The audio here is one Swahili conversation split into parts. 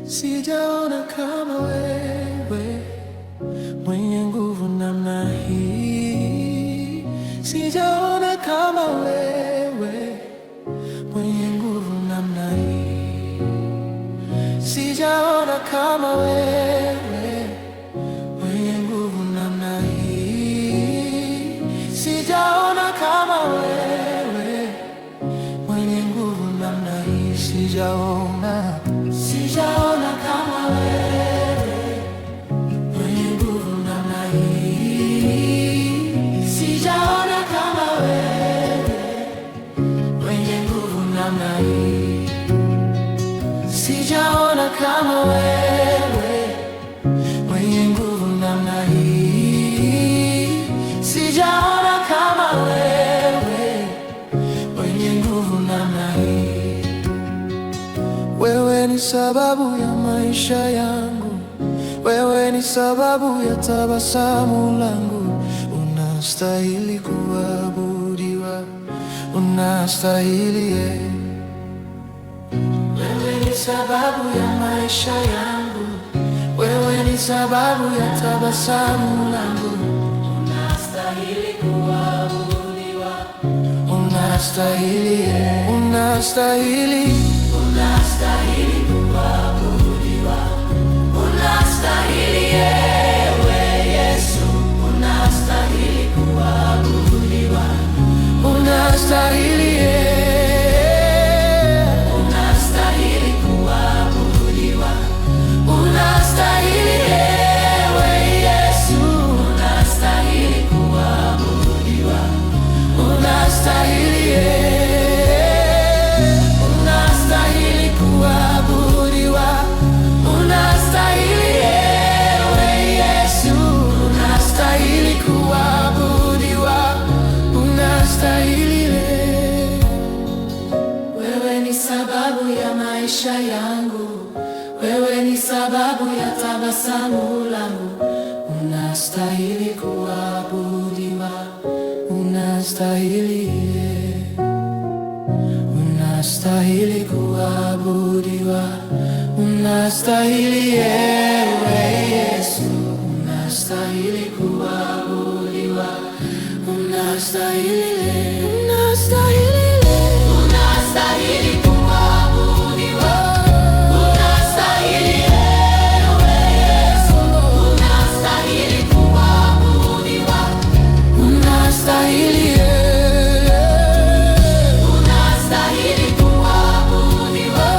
Sijaona kama wewe mwenye nguvu namna hii. Sijaona kama wewe mwenye nguvu namna hii. Sijaona kama wewe mwenye nguvu namna hii. Sijaona kama wewe mwenye nguvu namna hii. Sijaona kama wewe mwenye nguvu namna hii. Sijaona kama wewe mwenye nguvu namna hii. Sijaona kama wewe mwenye nguvu namna hii. Sijaona kama wewe mwenye nguvu namna hii. Wewe ni sababu ya maisha yangu, wewe ni sababu ya tabasamu langu. Unastahili kuabudiwa, unastahili. Wewe ni sababu ya maisha yangu, wewe ni sababu ya tabasamu langu. Unastahili kuabudiwa, unastahili, unastahili. Unastahili kuabudiwa, unastahili ewe Yesu, unastahili kuabudiwa, unastahili, unastahili kuabudiwa, unastahili ewe Yesu, unastahili kuabudiwa, unastahili. Wewe ni sababu ya maisha yangu, wewe ni sababu ya tabasamu langu. Unastahili kuabudiwa, unastahili, unastahili kuabudiwa, unastahili ewe Yesu, unastahili kuabudiwa, unastahili, unastahili. Unastahili kuabudiwa, unastahili ewe Yesu, unastahili kuabudiwa, unastahili, unastahili kuabudiwa.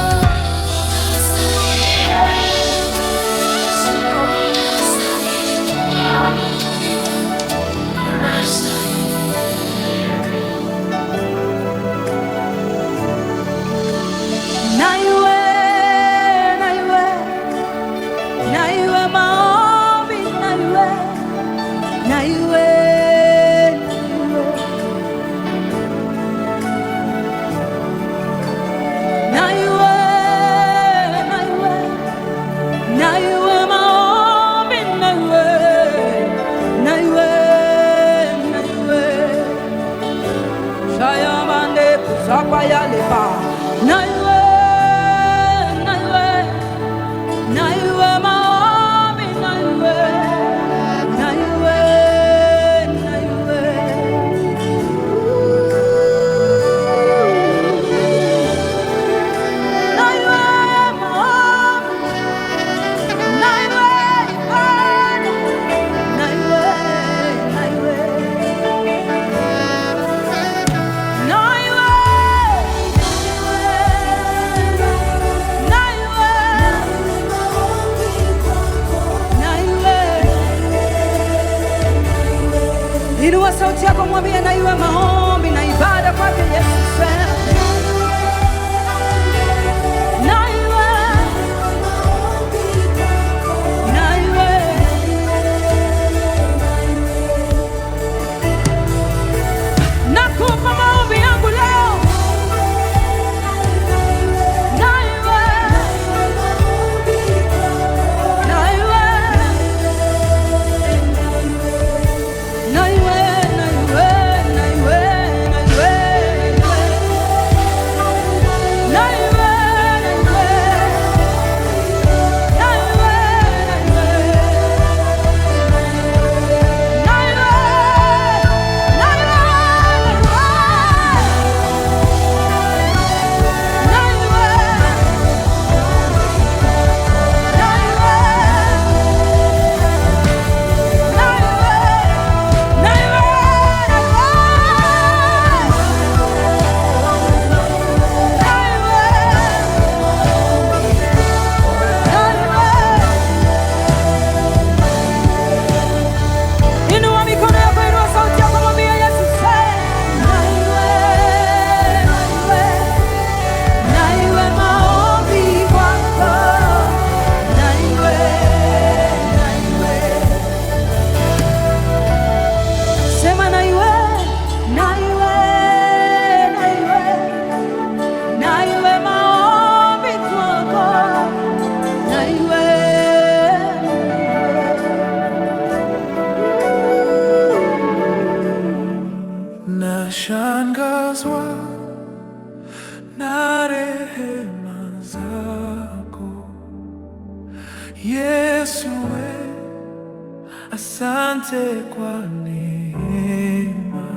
Yesu we, asante kwa neema.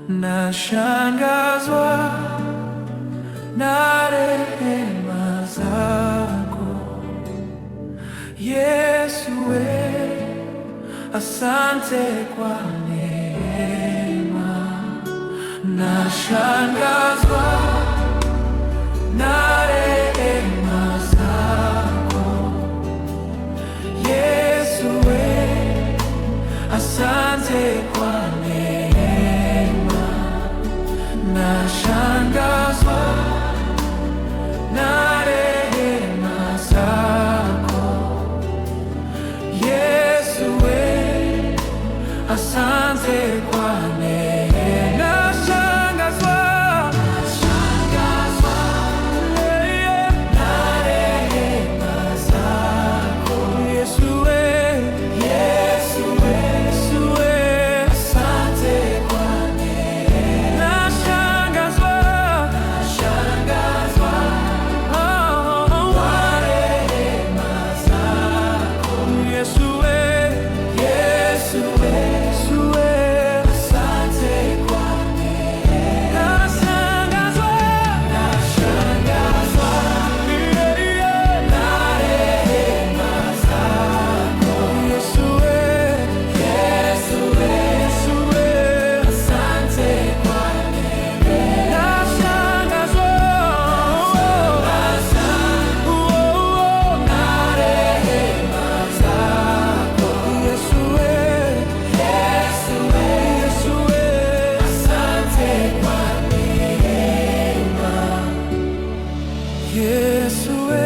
Nashangazwa na rehema zako. Yesu we, asante kwa neema. Nashangazwa na rehema zako. Yesu we, asante kwa neema. Nashangazwa na rehema zako. Yesu we, asante kwa neema. Yesu we,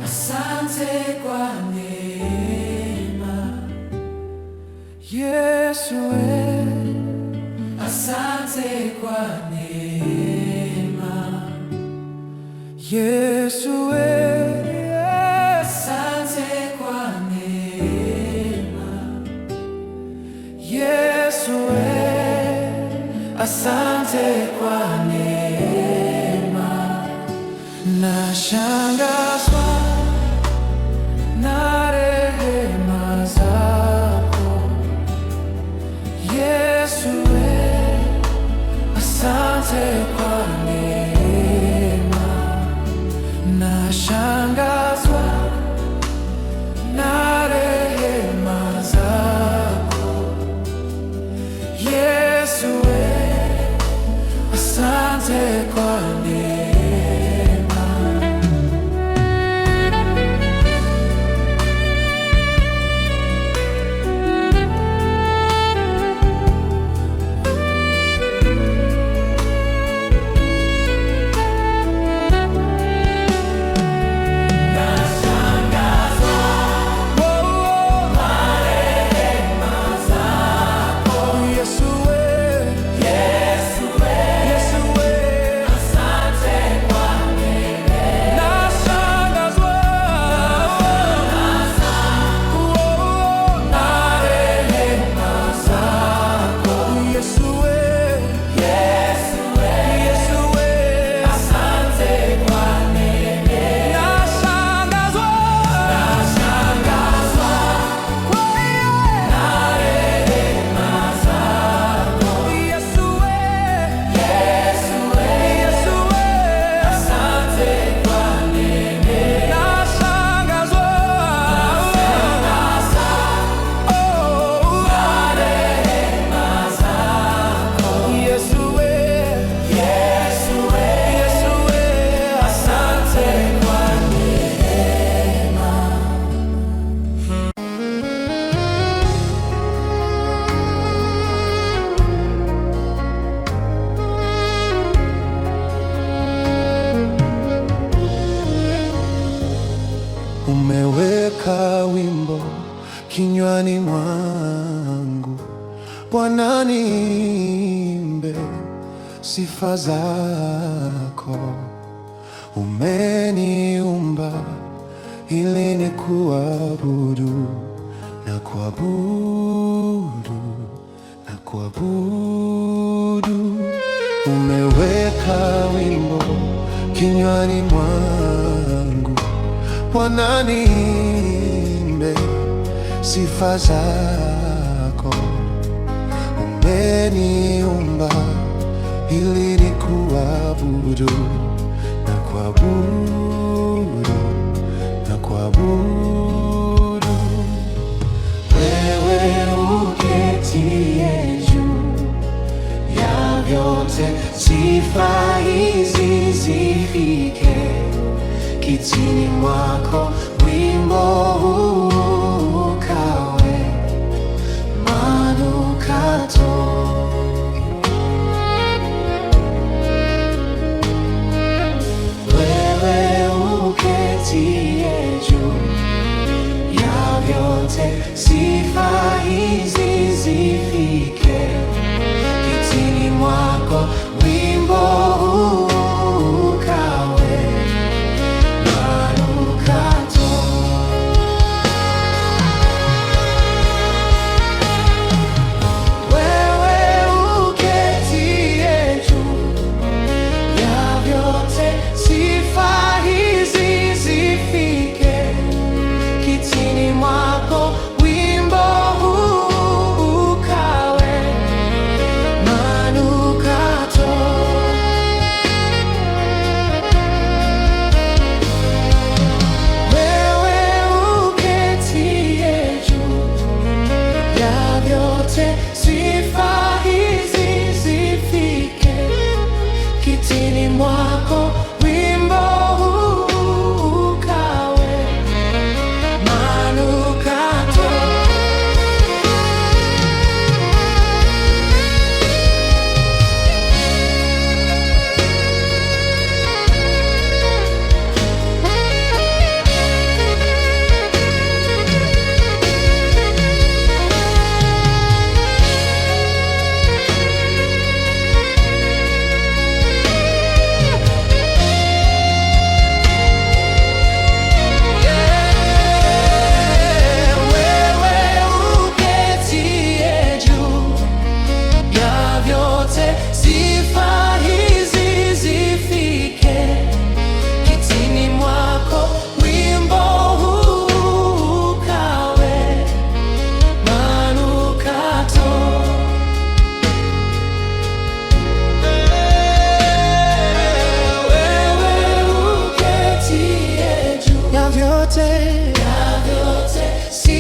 asante kwa neema. Yesu we, asante kwa neema. Yesu we, asante kwa neema. Yesu we, asante kwa neema. Nashangazwa na rehema zako. Yesu we, asante kwa neema. Nashangazwa na rehema zako. Yesu we, asante kwa neema. Umeweka wimbo kinywani mwangu, Bwana niimbe sifa zako. Umeniumba ili nikuabudu na kuabudu na kuabudu. Umeweka wimbo kinywani mwangu, Bwana, niimbe sifa zako. Umeniumba ili nikuabudu na kuabudu na kuabudu. Wewe uketie juu ya vyote, sifa hizi zifike kitini mwako. Wimbo huu ukawe manukato. Wewe uketie juu ya vyote, sifa hizi zifike kitini mwako. Wimbo huu ukawe manukato. Wewe uketie juu ya vyote, sifa hizi zifike kitini mwako. Wimbo huu ukawe manukato. Wewe uketie juu ya vyote, sifa hizi zifike kitini mwako. Wimbo huu ukawe manukato.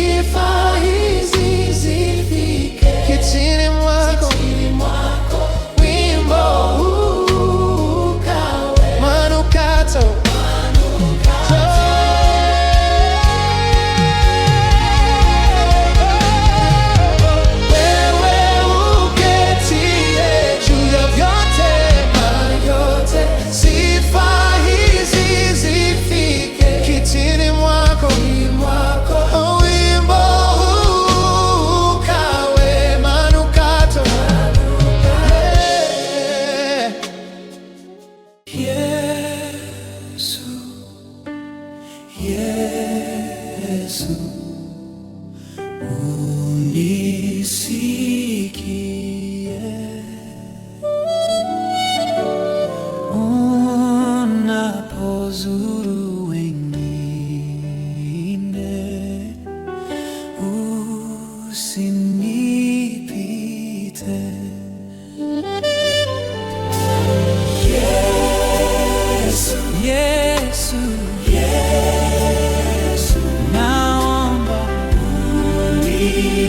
Sifa hizi zifike kitini mwako. Wimbo huu ukawe manukato. Wewe uketie juu ya vyote, sifa hizi zifike kitini mwako. Wimbo huu ukawe manukato. Yesu, Yesu, unisikie unapozuru wengine, usinipite. Yesu, Yesu, Yesu, naomba unisikie.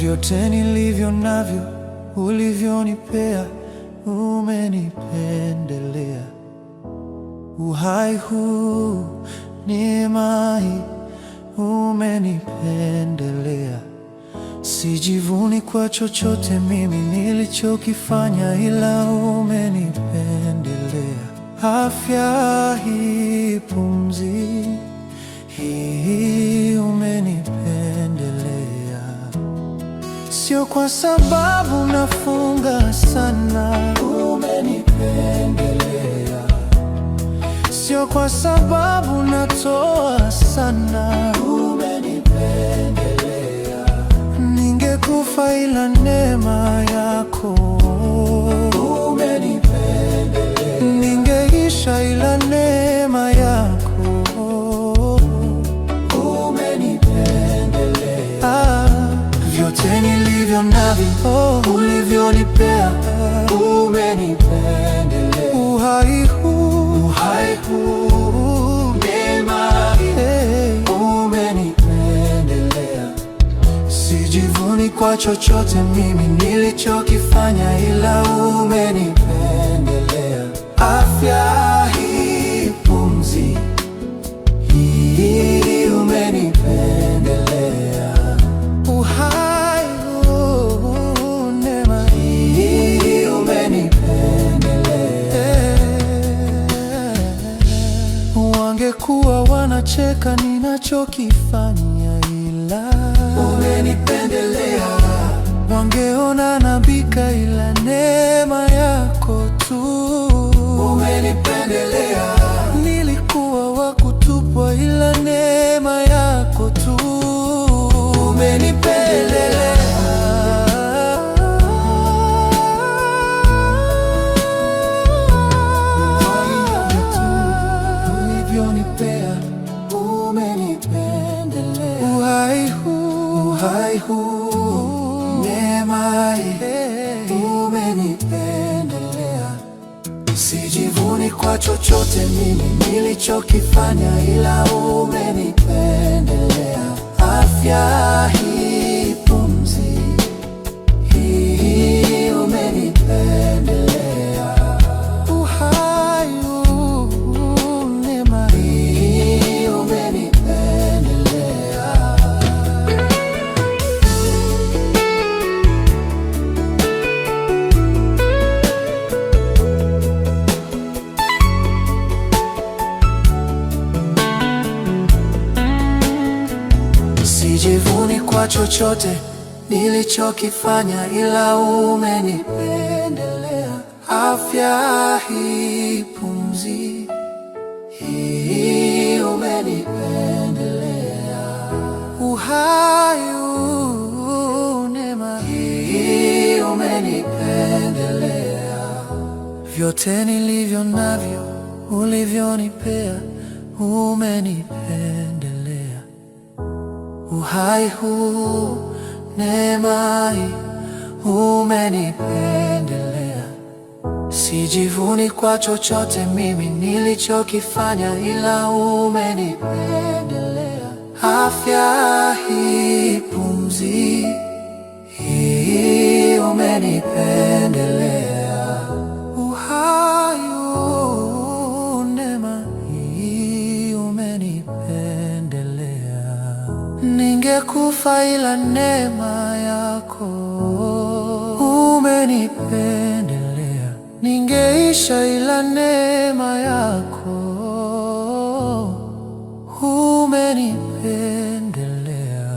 Vyote nilivyo navyo ulivyonipea, umenipendelea. Uhai huu, neema hii, umenipendelea. Sijivuni kwa chochote mimi nilichokifanya, ila umenipendelea. Afya hii, pumzi hii, umenipendelea. Sio kwa sababu nafunga sana, umenipendelea. Sio kwa sababu natoa sana, umenipendelea. Ningekufa ila neema yako, umenipendelea. Ningeisha ila neema yako, umenipendelea. Vyote nilivyo navyo ulivyonipea, umenipendelea. Uhai huu, neema hii, umenipendelea. Sijivuni kwa chochote mimi nilichokifanya, ila umenipendelea. Afya hii, pumzi hii, umenipendelea. Uhai huu, neema hii, umenipendelea. Wangekuwa wanacheka ninachokifanya, ila umenipendelea. Wangeona nabika, ila neema yako tu, umenipendelea. Nilikuwa wa kutupwa, ila neema yako tu, umenipendelea. Ulivyonipea, umenipendelea. Uhai huu, neema hii, umenipendelea. Sijivuni kwa chochote mimi nilichokifanya, ila umenipendelea. Afya hii, pumzi hii, umenipendelea. Uhai huu, neema hii, umenipendelea. Sijivuni kwa chochote nilichokifanya, ila umenipendelea. Afya hii, pumzi hii, umenipendelea. Uhai huu, neema hii, umenipendelea. Vyote nilivyo navyo ulivyonipea, umenipendelea. Uhai huu, neema hii, umenipendelea. Sijivuni kwa chochote mimi nilichokifanya, ila umenipendelea. Afya hii, pumzi hii, umenipendelea. Uhai huu, neema hii, umenipendelea. Ningekufa ila neema yako, umenipendelea. Ningeisha ila neema yako, umenipendelea.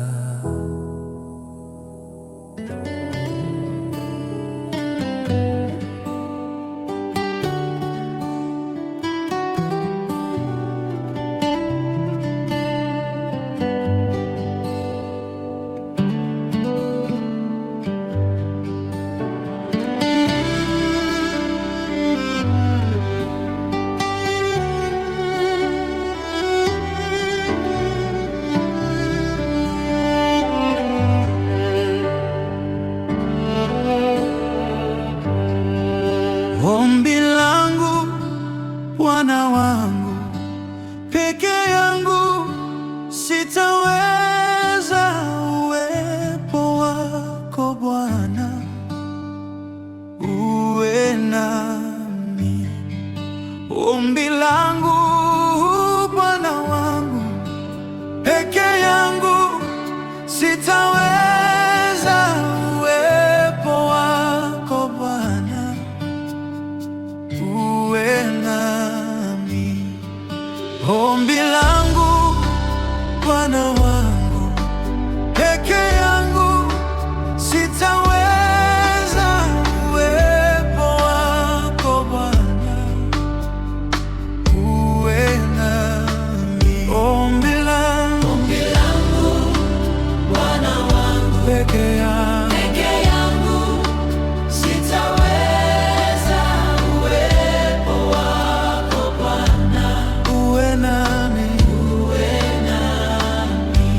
sitaweza uwepo wako Bwana, uwe nami. Ombi langu Bwana wangu, peke yangu sitaweza uwepo wako Bwana, uwe nami. Ombi langu Bwana wangu, peke yangu sitaweza uwepo wako Bwana, uwe nami.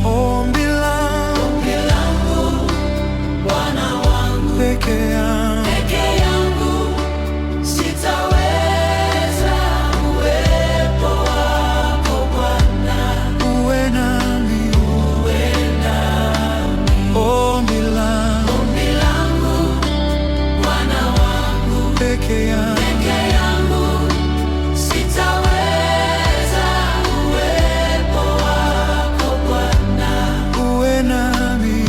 Ombi langu Bwana wangu, peke yangu sitaweza uwepo wako Bwana, uwe nami. Ombi langu Bwana wangu, peke yangu sitaweza uwepo wako Bwana, uwe nami.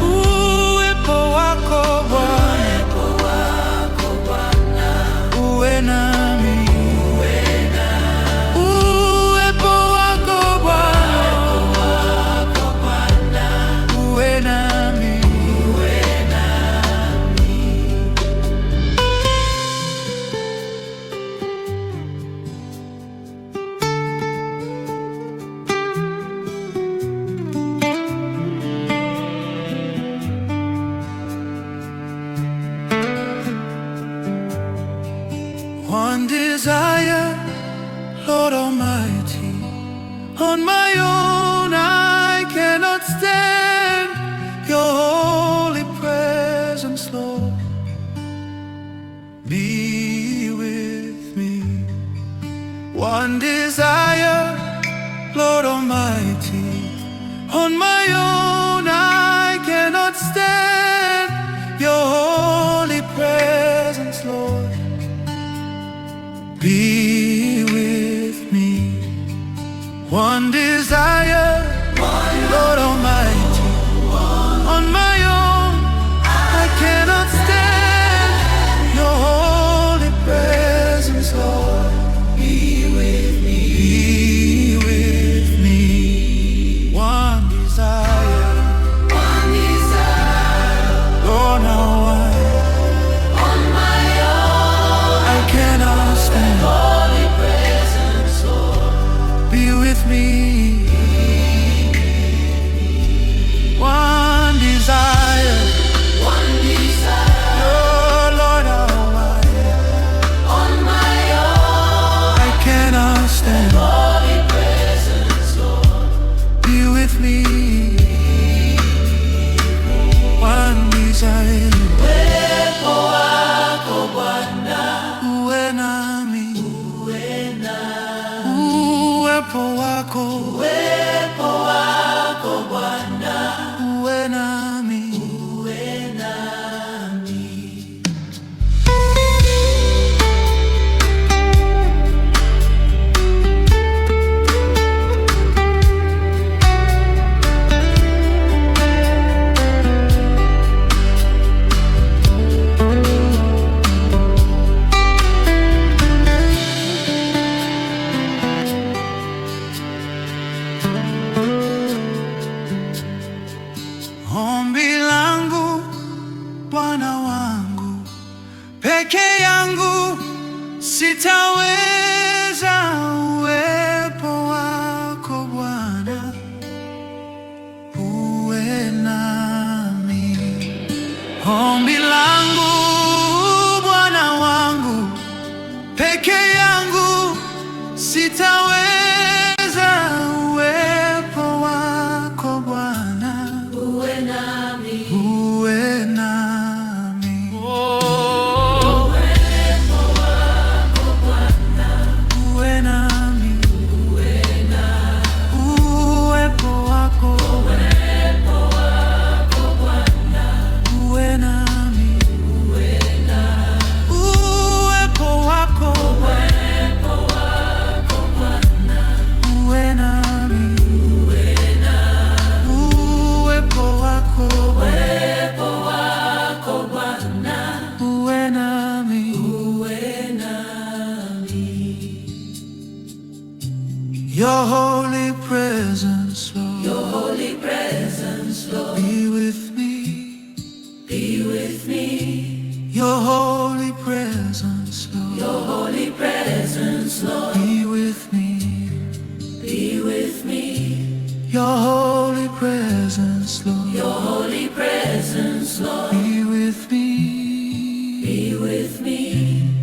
Uwepo wako Bwana, uwe nami. Uwepo wako Bwana, uwe nami. One desire, Lord Almighty, on my own I cannot stand your holy presence, Lord. Be with me. One desire, Lord Almighty, on my own I cannot stand your holy presence, Lord. Be with me. One desire, Lord Almighty, on my own I cannot stand your holy presence, Lord. Be with me. Be with me. One desire, Lord, now on my own, I cannot stand. holy presence, Lord, Be with me. One desire, oh Lord, on my own, I cannot stand. holy presence, Lord, Be with me. One desire, uwepo wako Bwana, uwe nami. Uwepo wako, uwepo wako Bwana, uwe nami. presence, Lord. Your holy presence, Lord. Be with me. Be with me.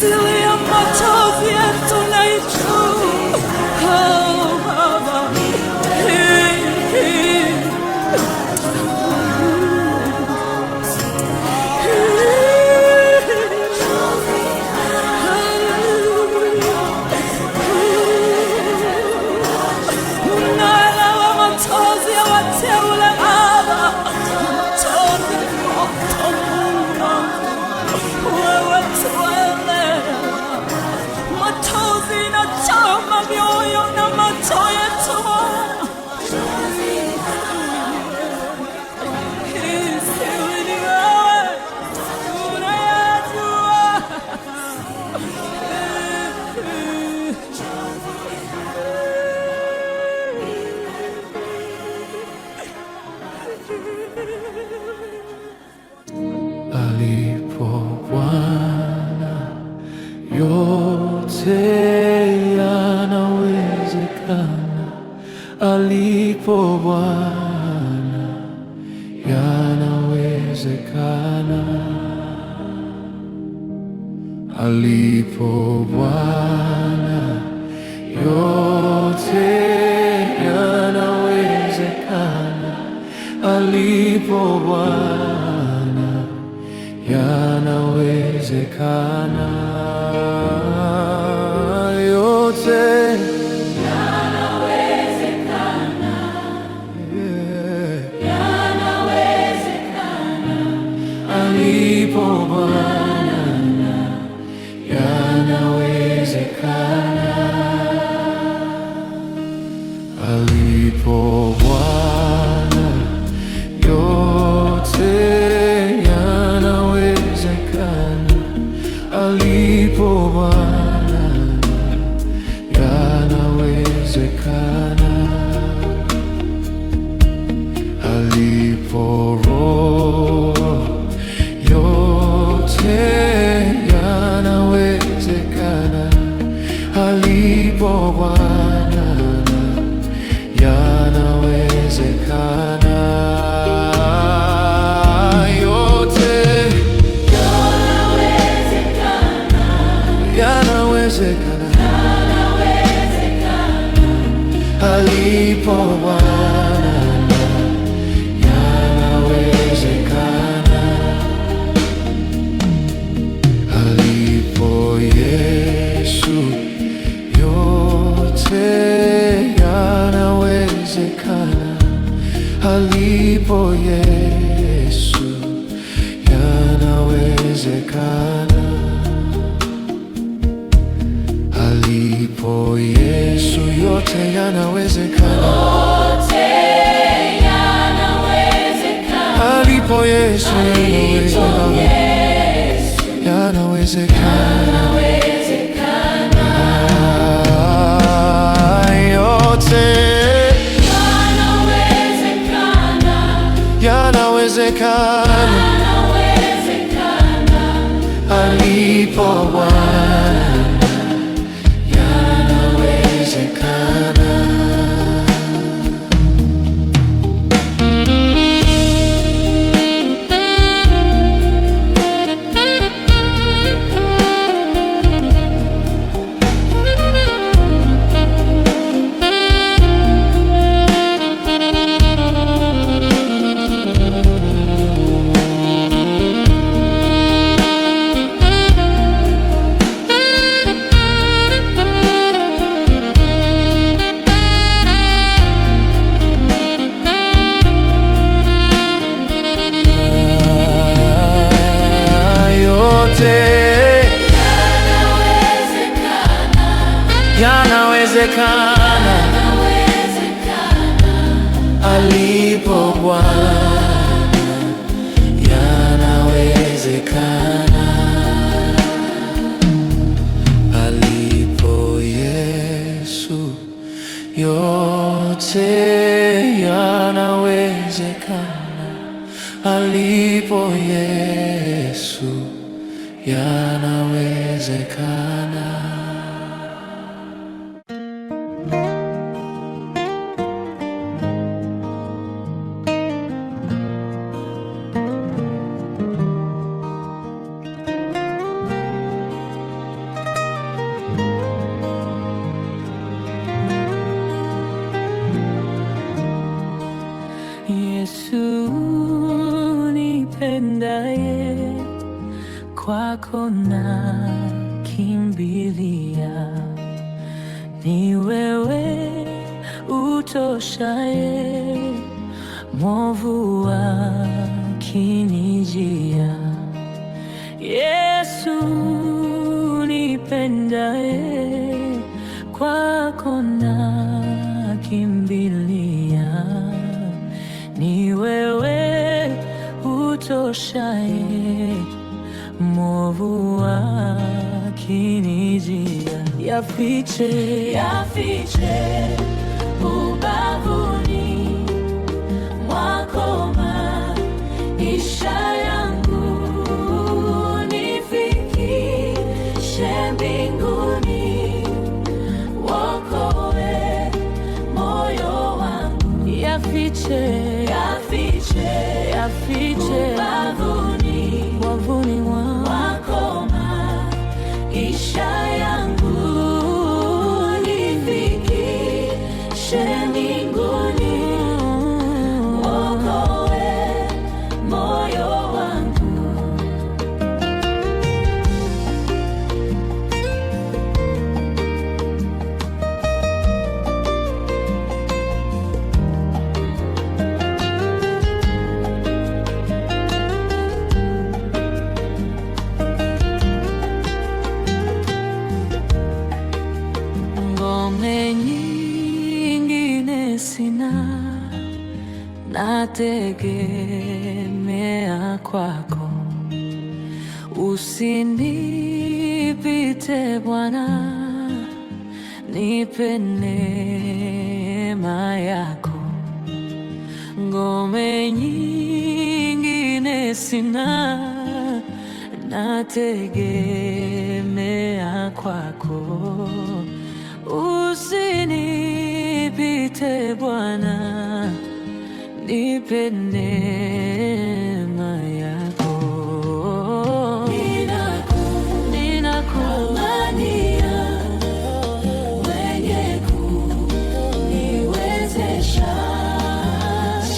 asili ya machozi yetu naijua. Oh, Baba. Unaelewa machozi ya wateule Baba, machozi moto Mungu wangu, wewe tuelewa. Machozi inachoma mioyo na macho yetu Bwana. Siri ni wewe, unayajua. Alipo Bwana yote yanawezekana. Alipo Bwana yanawezekana. Alipo Bwana yote yanawezekana. Alipo Bwana yanawezekana. Yote yanawezekana. Yanawezekana. Alipo Bwana yanawezekana. Alipo Bwana yote yanawezekana. Alipo Bwana yanawezekana. Alipo Roho yote yanawezekana. Alipo Bwana yanawezekana. Yote yanawezekana. Alipo Bwana yanawezekana. Alipo Yesu yote yanawezekana. Alipo Yesu yanawezekana. Alipo Yesu yote yanawezekana. Alipo Yesu yanawezekana. Yote yanawezekana. Alipo Bwana yanawezekana. Yanawezekana. Alipo Bwana yanawezekana. Alipo Yesu yote yanawezekana. Alipo Yesu yanawezekana. nakimbilia. Ni wewe utoshaye, mwovu akinijia. Yesu nipendaye, kwako nakimbilia. Ni wewe utoshaye, mwovu akinijia. Yafiche, yafiche ubavuni mwako maisha yangu, nifikishe mbinguni, wokoe moyo wangu. Yafiche, yafiche, yafiche ubavuni mwako maisha yangu, nifikishe mbinguni, wokoe moyo wangu. Ngome nyingine sina, nategemea kwako. Usinipite Bwana, nipe neema yako. Ngome nyingine sina, nategemea kwako. Usinipite Bwana, nipe neema yako. Ninakuamania, mwenye kuniwezesha.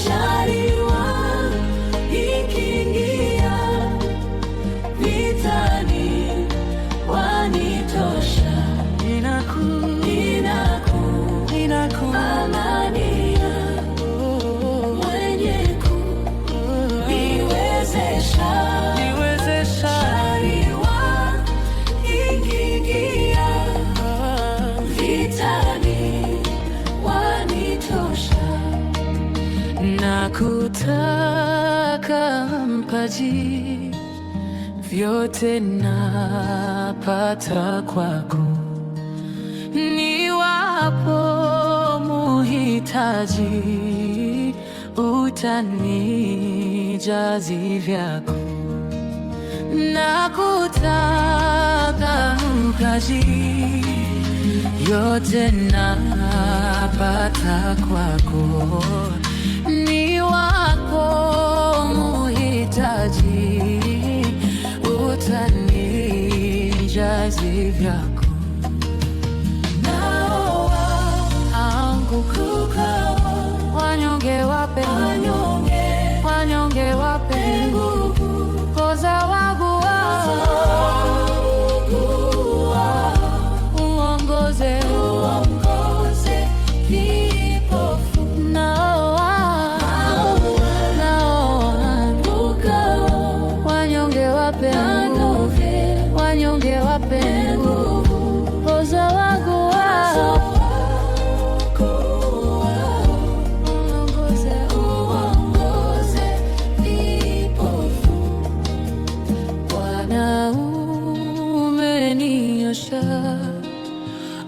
Shari wakiingia vitani, wanitosha. Ninakuamania, mwenye kuniwezesha. Shari wakiingia vitani, wanitosha. Nakutaka mpaji, vyote napata kwako. Niwapo muhitaji, utanijazi vyako. Nakutaka mpaji, yote napata kwako. Niwapo muhitaji, utanijazi vyako. Wanyonge wape nguvu, poza wangu uongoze vipofu, nao anguka. Wanyonge wape nguvu, poza wangu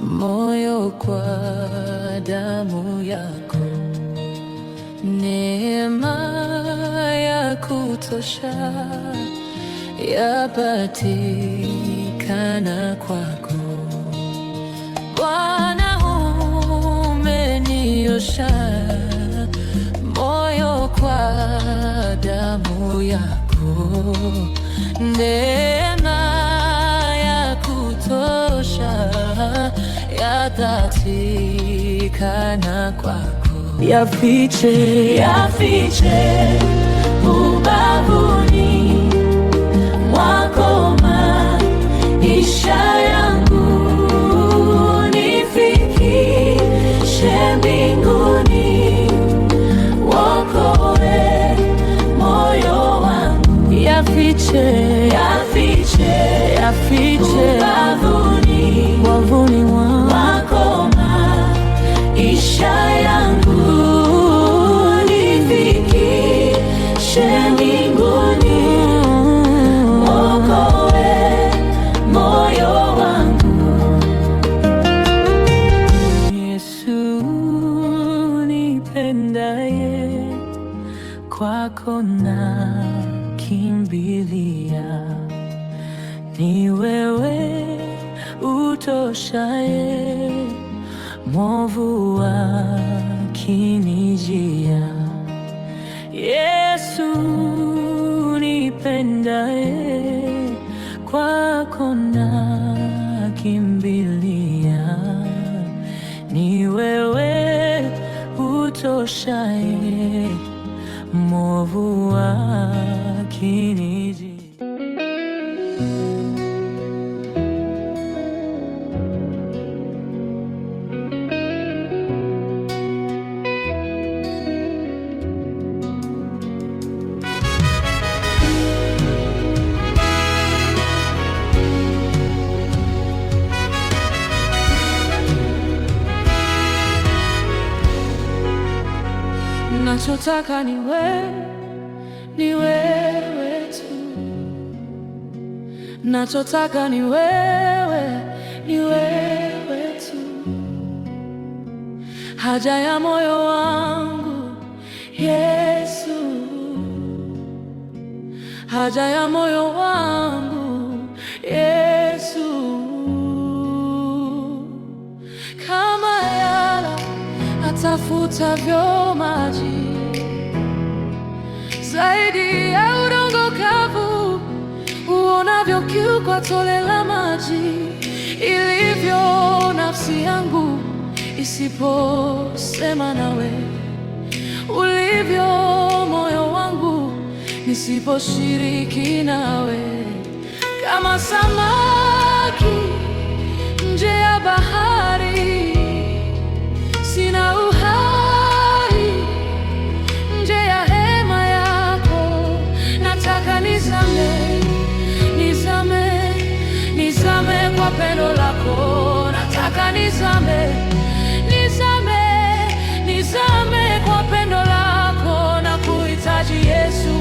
moyo kwa damu yako. Neema ya kutosha yapatikana kwako. Bwana, umeniosha moyo kwa damu yako. Neema ya kutosha yapatikana kwako. Yafiche ubavuni mwako maisha maisha yangu, nifikishe mbinguni, wokoe moyo wangu. Yafiche, Yafiche, yafiche wavuni wangu, wako maisha yangu, nifikishe mbinguni, wokoe moyo wangu. Yesu nipendaye, kwako nakimbilia. Ni wewe utoshaye, mwovu akinijia. Yesu nipendaye, kwako nakimbilia. Ni wewe utoshaye, mwovu akinijia. Nachotaka ni wewe tu. Nachotaka ni wewe tu. Haja ya moyo wangu Yesu, haja ya moyo wangu Yesu. Kama yala atafutavyo maji, zaidi ya udongo kavu uonavyo kiu kwa tone la maji, ilivyo nafsi yangu isiposema nawe, ulivyo moyo wangu nisiposhiriki nawe. Kama samaki nje ya bahari, sina uhai nje ya hema yako. Nataka nizame, nizame, nizame kwa pendo lako. Nataka nizame, nizame, nizame kwa pendo lako. Nakuhitaji Yesu,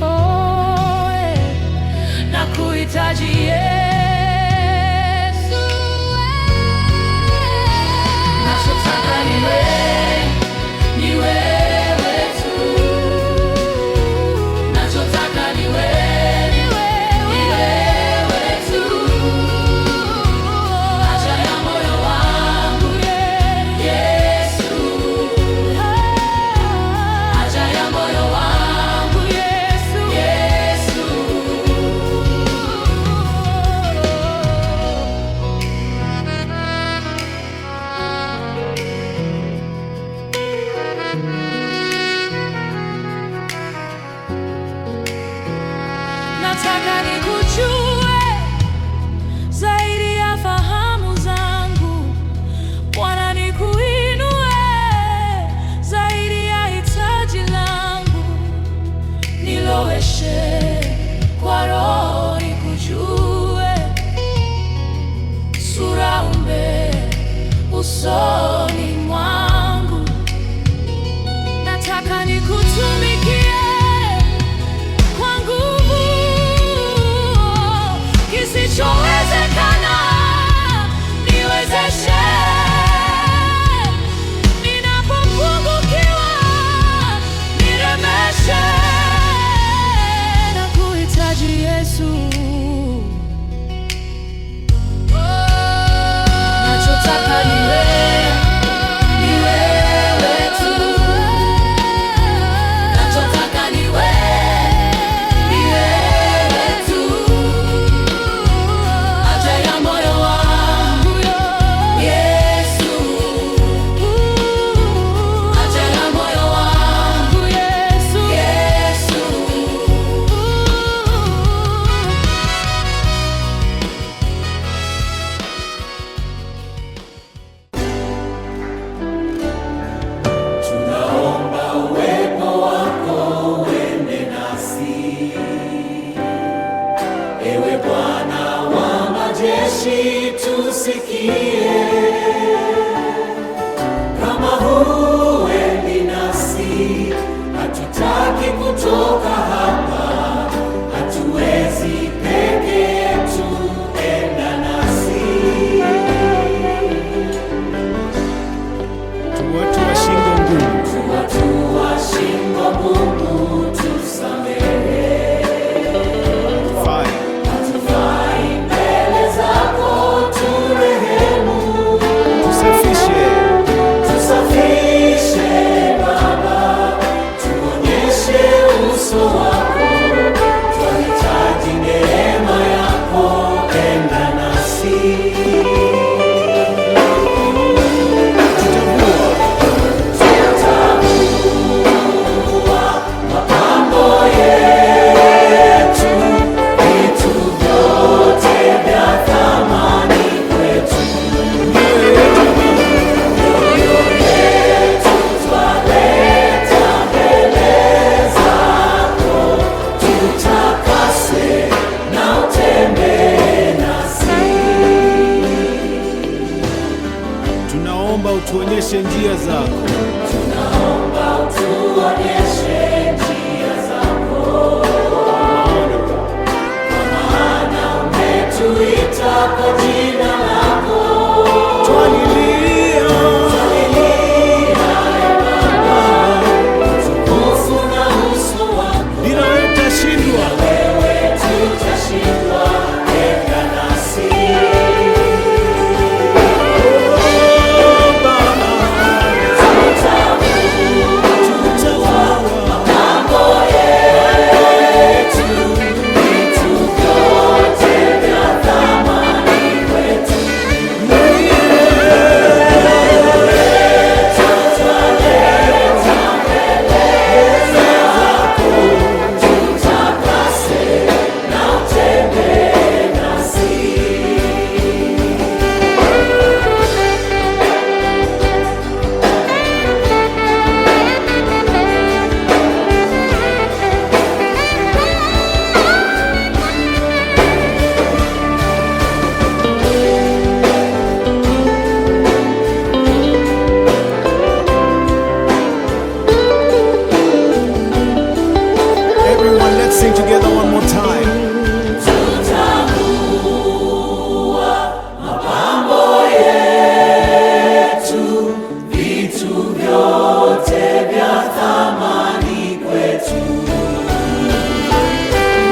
oh, nakuhitaji Yesu. Nachotaka ni wewe tu. Nachotaka ni wewe tu. Haja ya moyo wangu Yesu, haja ya moyo wangu Yesu. Nataka nikujue zaidi ya fahamu zangu, Bwana, nikuinue zaidi ya hitaji langu. Niloweshe kwa Roho nikujue, sura umbe usoni mwangu. Nataka nikutumikie kwa nguvu, kisichowezekana niwezeshe. Ninapopungukiwa niremeshe. Nakuhitaji Yesu, oh. Nachotaka ni wewe nchi tusikie, kama huendi nasi, hatutaki kutoka hapa, hatuwezi peke yetu, enda nasi. Watu wa shingo ngumu, Watu wa shingo ngumu, tusamehe. Hatufai mbele zako, turehemu. Tusafishe Baba, tuonyeshe uso wako, twahitaji neema yako, enda nasi. Tunaomba utuonyeshe njia zako. Tunaomba utuonyeshe njia zako, kwa maana umetuita kwa jina lako. Twalilia Baba, utukufu na uso wako, bila wewe tutashindwa. wewe tutashindwa, enda nasi. Everyone, let's sing together one more time. Tutavua mapambo yetu, vitu vyote vya thamani kwetu.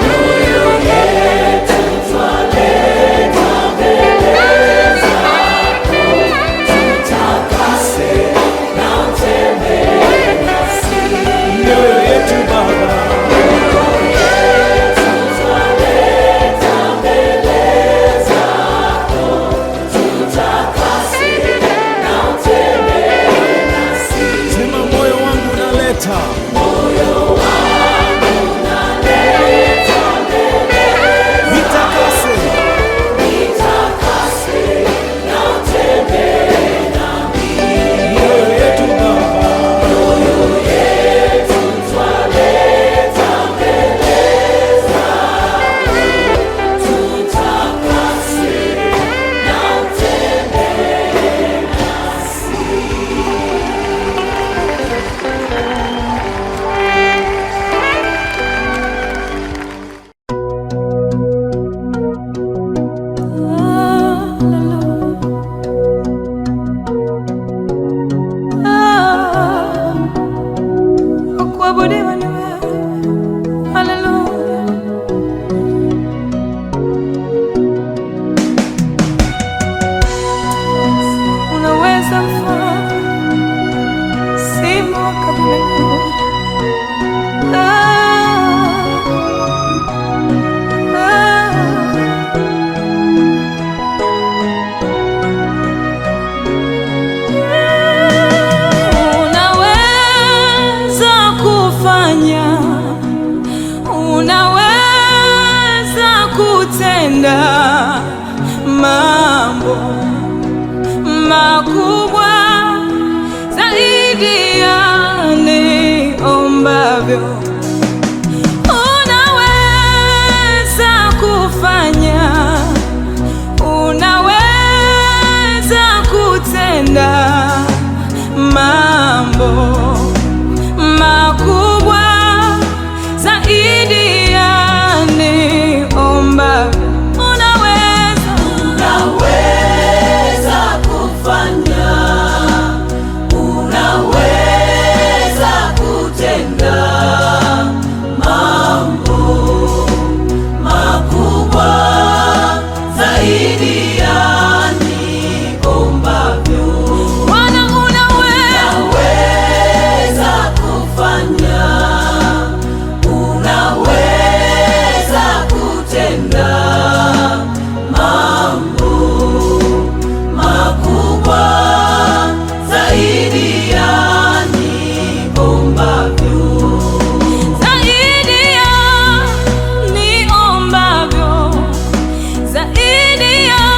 Mioyo yetu twaleta mbele zako, tutakase na utembee nasi. Mioyo yetu Baba, sema moyo wangu unaleta. Nitakase. Mioyo yetu Baba, Kuabudiwa ni wewe. Haleluya. Unaweza mfalme, simo kabila yangu. Unaweza kufanya, unaweza kutenda mambo makubwa zaidi ya niombavyo. Unaweza kufanya, unaweza kusaidia